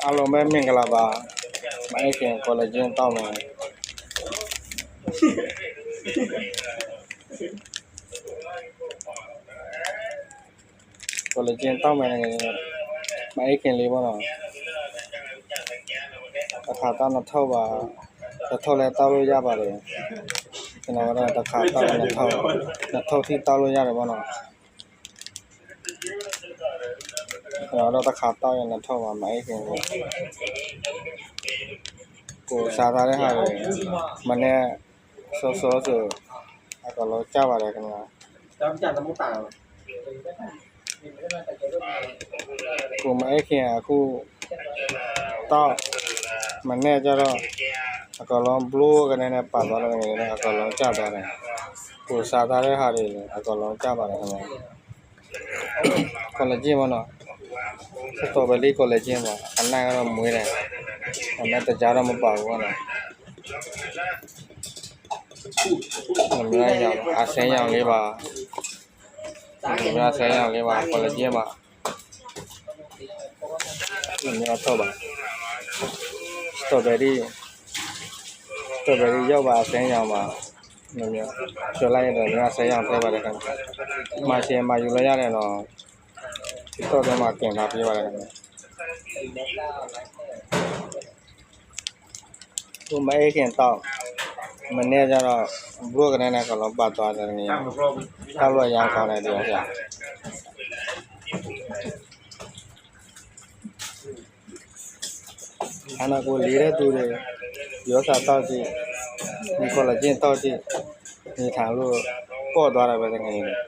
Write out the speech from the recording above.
အားလုံးပဲမင်္ဂလာပါမအိတ်ခင်ကော်လဂျင်တောက်မယ်ကော်လဂျင်တောက်မယ်ငယ်မအိတ်ခင်လေးပေါ့နော်အခါတောက်နှစ်ထောက်ပါတစ်ထောက်လဲတောက်လို့ရပါတယ်ကျွန်တော်ကတော့တစ်ခါတောက်နှစ်ထောက်ထိတောက်လို့ရတယ်ပေါ့နော်ကျွန်တော်တော့တစ်ခါတောက်ရနှစ်ထောက်ပါမအိတ်ခင်ကိုစားထားတဲ့ဟာတွေမနေ့စောစောဆိုအကလောကြပါတယ်ခင်ဗျာကိုမအိတ်ခင်အခုတော့မနေ့ကျတော့အကလောဘလူးကနေနဲ့ပတ်သွားတယ်ငယ်နဲ့အကလောကြသွားတယ်ကိုစားထားတဲ့ဟာတွေလည်းအကလောကြပါတယ်ခင်ဗျာကော်လဂျင်ပေါ့နော်စတော်ဘယ်လီကော်လဂျင်ပါအနိုင်ကတော့မွေးတယ်အမေတကြားတော့မပါဘူးနော်အမေရောင်အဆင်းရောင်လေးပါအမေအဆင်းရောင်လေးပါကော်လဂျင်ပါအမေတော့ပါစတော်ဘယ်လီရောက်ပါအဆင်းရောင်ပါအမေကျော်လိုက်ရတယ်အမေအဆင်းရောင်ထည့်ပါတယ်ခင်ဗျာမာရှင်မာယူလိုက်ရတယ်နော်တော့တယ်မှာတင်လာပြပါတယ်ခင်ဗျာကိုမအိတ်ခင်တော့မနေ့ကျတော့ဘုရားကနေကလောပတ်သွားတယ်ငယ်တောက်လို့ရအောင်ခေါင်းလိုက်တယ်ဗျာအနာကိုလေးတဲ့သူတွေရောစာတောက်ကြည့်ဒီကော်လဂျင်တောက်ကြည့်ဒီထားလို့ပေါ့သွားတယ်ပဲငယ်